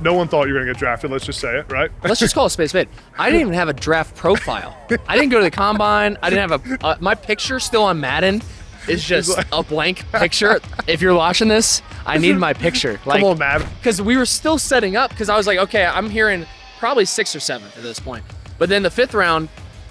No one thought you were going to get drafted. Let's just say it, right? Let's just call it space. I didn't even have a draft profile. I didn't go to the combine. I didn't have my picture still on Madden is just a blank picture. If you're watching this, I need my picture. Come on, Madden. Because we were still setting up because I was like, okay, I'm hearing probably 6th or 7th at this point. But then the 5th round,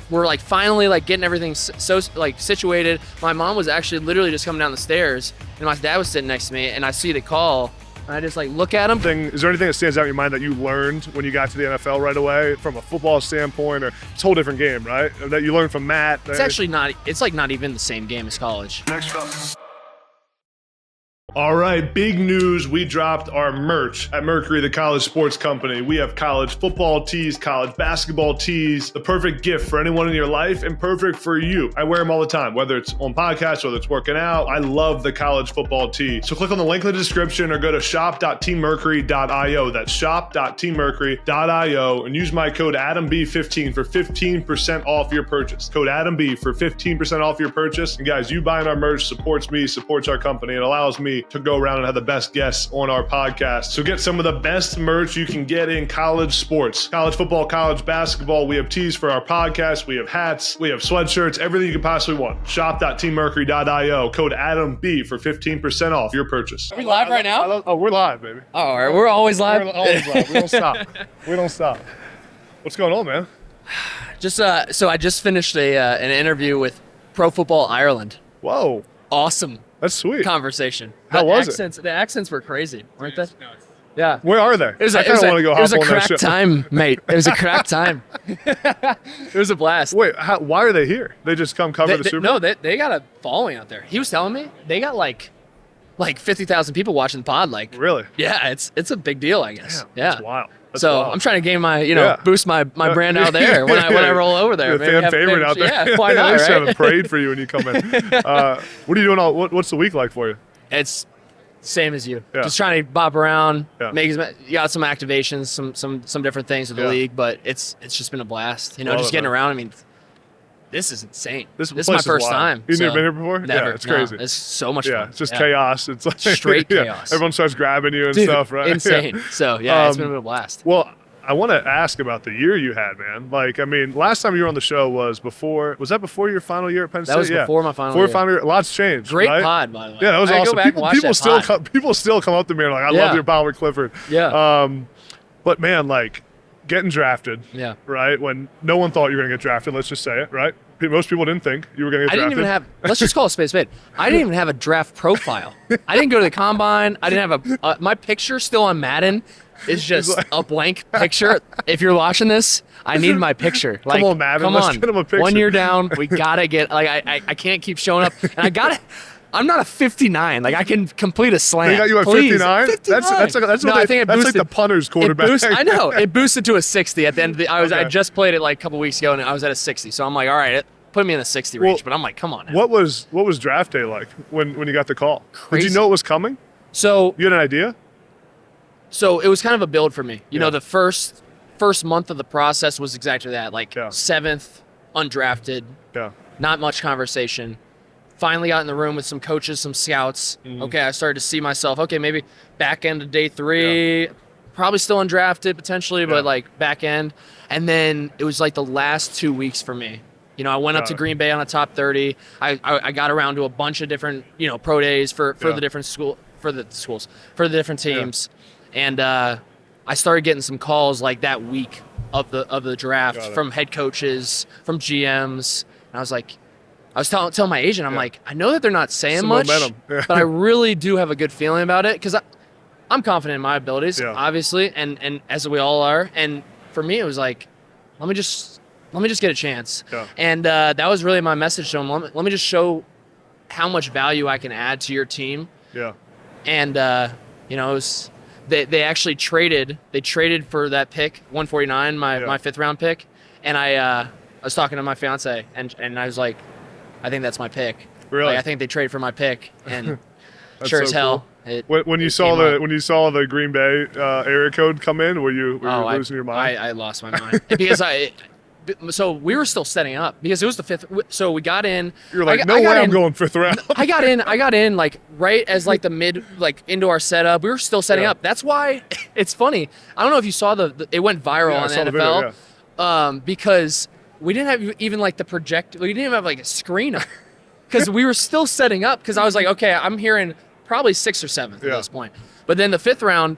we're like finally like getting everything so like situated. My mom was actually literally just coming down the stairs and my dad was sitting next to me and I see the call. And I just like look at him. Is there anything that stands out in your mind that you learned when you got to the NFL right away from a football standpoint, or it's a whole different game, right? That you learned from Matt? It's actually not. It's like not even the same game as college. Next up. All right, big news. We dropped our merch at Mercury, the college sports company. We have college football tees, college basketball tees, the perfect gift for anyone in your life and perfect for you. I wear them all the time, whether it's on podcasts, whether it's working out. I love the college football tee. So click on the link in the description or go to shop.teammercury.io. That's shop.teammercury.io and use my code AdamB15 for 15% off your purchase. Code AdamB for 15% off your purchase. And guys, you buying our merch supports me, supports our company. It allows me to go around and have the best guests on our podcast. So get some of the best merch you can get in college sports, college football, college basketball. We have tees for our podcast. We have hats. We have sweatshirts, everything you could possibly want. Shop.teammercury.io. Code AdamB for 15% off your purchase. Are we live right now? We're live, baby. Oh, all right. We're always live. We're always live. We don't stop. We don't stop. What's going on, man? So I just finished an interview with Pro Football Ireland. Whoa. Awesome. That's sweet. Conversation. How was it? The accents were crazy, weren't they? Yeah. Where are they? It was a crack time, mate. It was a crack time. It was a blast. Wait, why are they here? They just come cover the Super Bowl? No, they got a following out there. He was telling me they got like 50,000 people watching the pod. Like, really? Yeah, it's a big deal, I guess. Damn, yeah. That's wild. That's so wild. I'm trying to gain my, boost my brand out there when I roll over there. You're a fan favorite out there. Yeah, why not? At least right? haven't prayed for you when you come in. What are you doing? What's the week like for you? It's same as you. Yeah. Just trying to bop around. Yeah. You got some activations, some different things with the league, but it's just been a blast. Just getting around. I mean, this is insane. This is my first time. You've never been here before? Never. Yeah, it's crazy. It's so much fun. Yeah, it's just chaos. It's like straight chaos. Everyone starts grabbing you and stuff, right? Insane. Yeah. So it's been a blast. Well, I want to ask about the year you had, man. Like, I mean, last time you were on the show was that before your final year at Penn State? That was before my final year. Before final year. Lots changed. Great right? pod, by the way. Yeah, that was awesome. People still come up to me and like, I love your pod with Clifford. Yeah. But man, like getting drafted. Yeah. Right. When no one thought you were going to get drafted. Let's just say it. Right. Most people didn't think you were going to get drafted. Let's just call it space. I didn't even have a draft profile. I didn't go to the combine. I didn't have my picture still on Madden is just a blank picture. If you're watching this, I need my picture. Like, come on, Madden. Come Let's on. get him a picture. 1 year down. We gotta get I can't keep showing up. And I'm not a 59. Like I can complete a slam. They got you at 59? That's like the punter's quarterback. I know. It boosted to a 60 at the end of the I just played it like a couple weeks ago and I was at a 60. So I'm like, all right, put me in the 60 range. But I'm like, come on now. What was draft day like when you got the call? Crazy. Did you know it was coming? So you had an idea? So it was kind of a build for me. You know, the first month of the process was exactly that. Like 7th, undrafted, not much conversation. Finally got in the room with some coaches, some scouts. Mm-hmm. Okay, I started to see myself, okay, maybe back end of day 3, probably still undrafted potentially, but like back end. And then it was like the last 2 weeks for me. You know, I went up to Green Bay on a top 30. I got around to a bunch of different, pro days for the different for the different teams. And I started getting some calls like that week of the draft from head coaches, from GMs. And I was like, I was telling my agent, I'm like, I know that they're not saying much, but I really do have a good feeling about it because I'm confident in my abilities, obviously, and as we all are. And for me, it was like, let me just get a chance. Yeah. And that was really my message to them. Let me just show how much value I can add to your team. Yeah. And it was. They actually traded. They traded for that pick, 149, my 5th round pick, and I was talking to my fiance, and I was like, I think that's my pick. Really? Like, I think they traded for my pick, and sure as hell. Cool. When you saw the Green Bay area code come in, were you losing your mind? I lost my mind because So we were still setting up because it was the 5th. So we got in. You're like, no way I'm going 5th round. I got in like right as like the mid, like into our setup. We were still setting up. That's why it's funny. I don't know if you saw it went viral on the NFL video, because we didn't have even like the projector. We didn't even have like a screener because we were still setting up because I was like, okay, I'm hearing probably 6th or 7th at this point. But then the 5th round,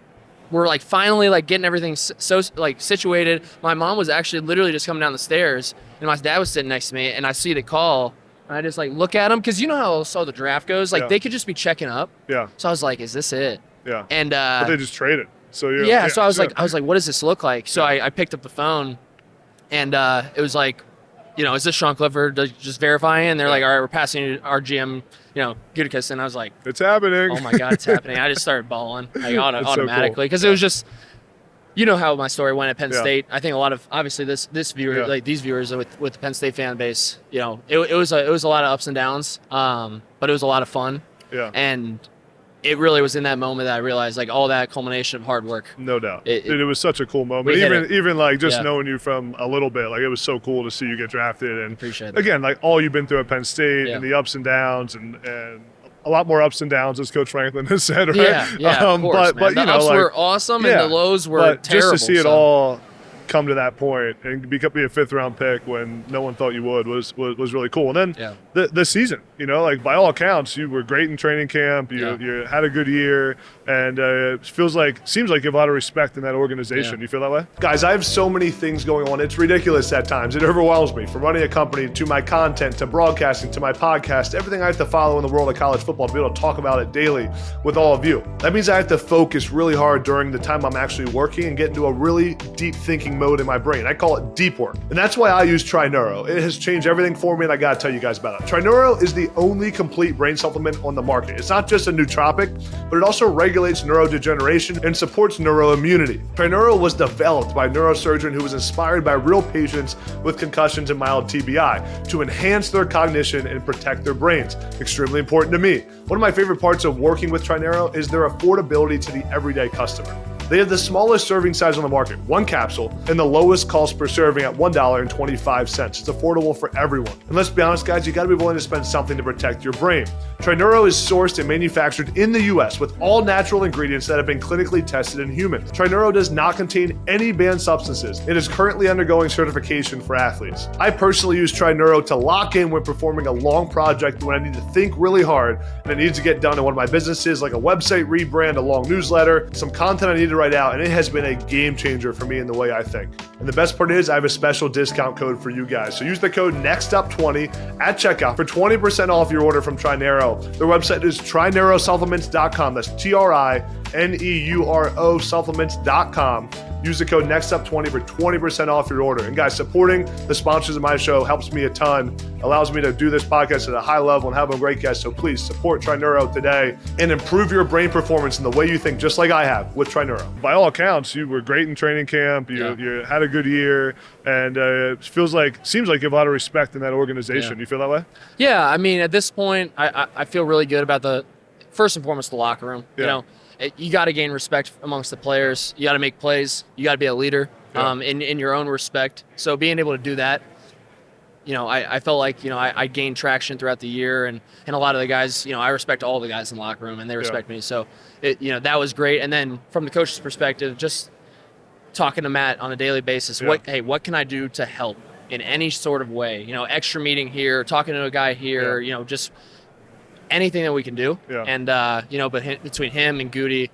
we're like finally like getting everything so like situated. My mom was actually literally just coming down the stairs, and my dad was sitting next to me, and I see the call, and I just like look at him because you know how the draft goes. Like they could just be checking up. Yeah. So I was like, is this it? Yeah. And but they just traded. So So I was like, what does this look like? So I picked up the phone, and it was like, is this Sean Clifford? Just verifying. And they're like, all right, we're passing our GM, Gutekunst. And I was like, it's happening. Oh my God, it's happening. I just started bawling automatically because it was just, how my story went at Penn State. I think a lot of, obviously this viewer, like these viewers with the Penn State fan base, it was a lot of ups and downs, but it was a lot of fun. Yeah. And it really was in that moment that I realized, like, all that culmination of hard work. No doubt. It was such a cool moment. Even like just knowing you from a little bit, like it was so cool to see you get drafted. And appreciate that. Again, like all you've been through at Penn State and the ups and downs and a lot more ups and downs, as Coach Franklin has said, right? Of course, but the ups were awesome and the lows were terrible. Just to see it all come to that point and be a 5th round pick when no one thought you would was really cool. And then the season, like by all accounts, you were great in training camp. You had a good year, and seems like you have a lot of respect in that organization. You feel that way? Guys, I have so many things going on. It's ridiculous at times. It overwhelms me, from running a company to my content to broadcasting to my podcast, everything I have to follow in the world of college football to be able to talk about it daily with all of you. That means I have to focus really hard during the time I'm actually working and get into a really deep thinking mode in my brain. I call it deep work. And that's why I use Trineuro. It has changed everything for me, and I gotta tell you guys about it. Trineuro is the only complete brain supplement on the market. It's not just a nootropic, but it also regulates neurodegeneration and supports neuroimmunity. Trineuro was developed by a neurosurgeon who was inspired by real patients with concussions and mild TBI to enhance their cognition and protect their brains. Extremely important to me. One of my favorite parts of working with Trineuro is their affordability to the everyday customer. They have the smallest serving size on the market, 1 capsule, and the lowest cost per serving at $1.25. It's affordable for everyone. And let's be honest, guys, you gotta be willing to spend something to protect your brain. Trineuro is sourced and manufactured in the US with all natural ingredients that have been clinically tested in humans. Trineuro does not contain any banned substances. It is currently undergoing certification for athletes. I personally use Trineuro to lock in when performing a long project when I need to think really hard and it needs to get done in one of my businesses, like a website rebrand, a long newsletter, some content I need to write out, and it has been a game changer for me in the way I think. And the best part is I have a special discount code for you guys. So use the code NEXTUP20 at checkout for 20% off your order from Trineuro. Their website is TriNeuroSupplements.com. That's TriNeuro supplements.com. Use the code NEXTUP20 for 20% off your order. And guys, supporting the sponsors of my show helps me a ton, allows me to do this podcast at a high level and have a great guest. So please support Trineuro today and improve your brain performance in the way you think, just like I have with Trineuro. By all accounts, you were great in training camp. You had a good year, and seems like you have a lot of respect in that organization. You feel that way? Yeah, I mean, at this point, I feel really good about first and foremost, the locker room. You got to gain respect amongst the players. You got to make plays. You got to be a leader in your own respect. So being able to do that, I felt like, I gained traction throughout the year, and a lot of the guys, I respect all the guys in the locker room, and they respect me. So, that was great. And then from the coach's perspective, just talking to Matt on a daily basis, what can I do to help in any sort of way? Extra meeting here, talking to a guy here, just anything that we can do. And but between him and Goody,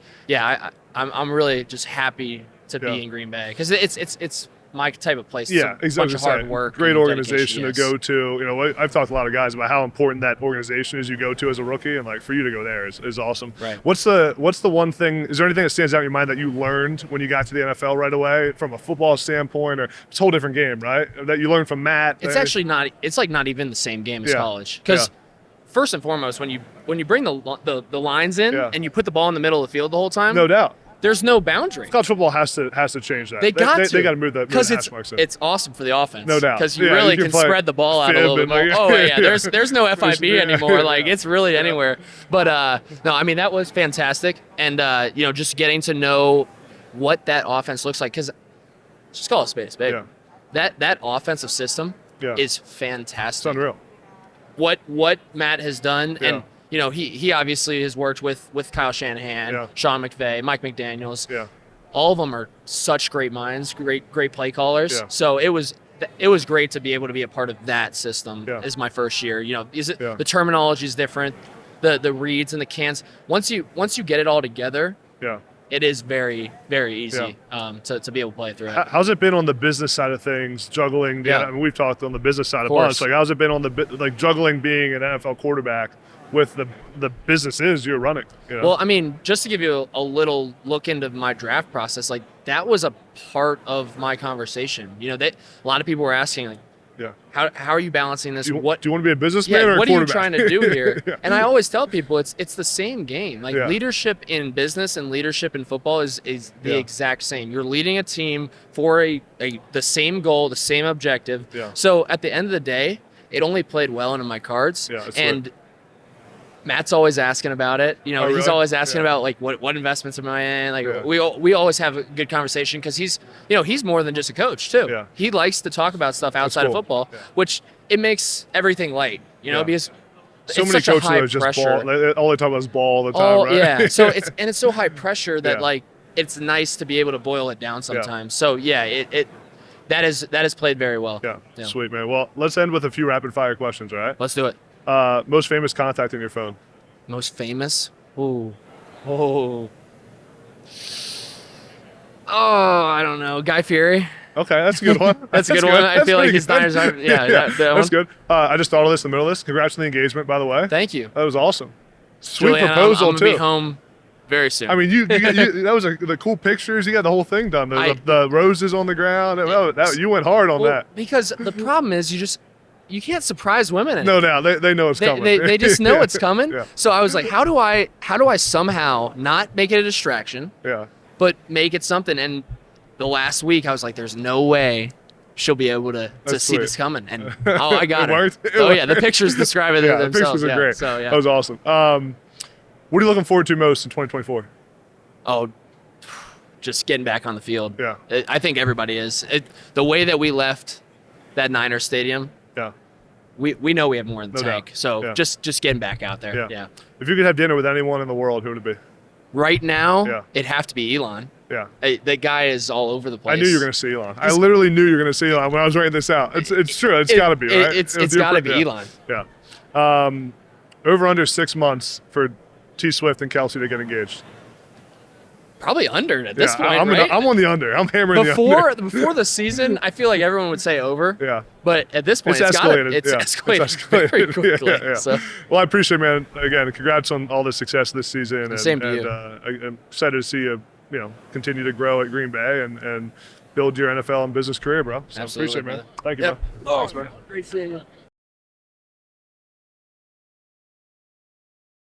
I'm really just happy to be in Green Bay because it's my type of place. It's a bunch of hard work. Great organization to go to. I've talked to a lot of guys about how important that organization is you go to as a rookie, and like for you to go there is awesome. Right. What's the one thing? Is there anything that stands out in your mind that you learned when you got to the NFL right away from a football standpoint, or it's a whole different game, right? That you learned from Matt. It's actually not. It's like not even the same game as college because. First and foremost, when you bring the lines in and you put the ball in the middle of the field the whole time, no doubt, there's no boundary. College football has to change that. They got to move that because it's awesome for the offense. No doubt, because you really can spread the ball out a little bit more. There's no FIB anymore. Like it's really anywhere. But no, I mean that was fantastic, and just getting to know what that offense looks like because just call it a spade. that offensive system is fantastic. It's unreal. What Matt has done, and he obviously has worked with Kyle Shanahan, Sean McVay, Mike McDaniels. Yeah. All of them are such great minds, great play callers. Yeah. So it was great to be able to be a part of that system. As my first year. The terminology is different, the reads and the cans. Once you get it all together, it is very, very easy to be able to play through it. How's it been on the business side of things, juggling? I mean, we've talked on the business side of bunch. Like, how's it been on the juggling being an NFL quarterback with the businesses you're running? Well, I mean, just to give you a little look into my draft process, like that was a part of my conversation. A lot of people were asking, like, how are you balancing this? Do you want to be a businessman or a what quarterback? Are you trying to do here? And I always tell people it's the same game. Like leadership in business and leadership in football is the exact same. You're leading a team for the same goal, the same objective. So at the end of the day, it only played well into my cards. And Matt's always asking about it. He's always asking about like what investments am I in? Like we always have a good conversation because he's more than just a coach too. He likes to talk about stuff outside of football, which it makes everything light. Because so it's many such a coaches high are just pressure. ball. All they talk about is ball all the time, right? Yeah. So it's so high pressure that like it's nice to be able to boil it down sometimes. So that has played very well. Yeah. Sweet, man. Well, let's end with a few rapid fire questions, all right? Let's do it. Most famous contact in your phone? Most famous? Oh, I don't know. Guy Fieri. Okay, that's a good one. That's a good one. I feel like his Niners are. That's good. I just thought of this in the middle of this. Congrats on the engagement, by the way. Thank you. That was awesome. Sweet Juliana, proposal, I'm too. Be home very soon. I mean, you that was the cool pictures. You got the whole thing done. The roses on the ground. You went hard on that. Because the problem is you can't surprise women. No, they know it's coming. They just know it's coming. So I was like, how do I somehow not make it a distraction? But make it something. And the last week I was like, there's no way she'll be able to see this coming. And I got it. The pictures describe it themselves. The pictures are great. So that was awesome. What are you looking forward to most in 2024? Oh, just getting back on the field. Yeah. I think everybody is. The way that we left that Niners stadium. We know we have more in the tank. Doubt. So just getting back out there. Yeah. If you could have dinner with anyone in the world, who would it be? Right now, it'd have to be Elon. Yeah. The guy is all over the place. I knew you were going to see Elon. I literally knew you were going to see Elon when I was writing this out. It's true. It's got to be, right? It's got to be Elon. Yeah. Over under 6 months for T Swift and Kelsey to get engaged. Probably under at this point, right? I'm on the under. I'm hammering the under. Before the season, I feel like everyone would say over. Yeah. But at this point, it's escalated very quickly. So. Well, I appreciate it, man. Again, congrats on all the success this season. Same to you. I'm excited to see you, continue to grow at Green Bay and build your NFL and business career, bro. So absolutely, appreciate it, man. Thank you, man. Thanks, man. Great seeing you.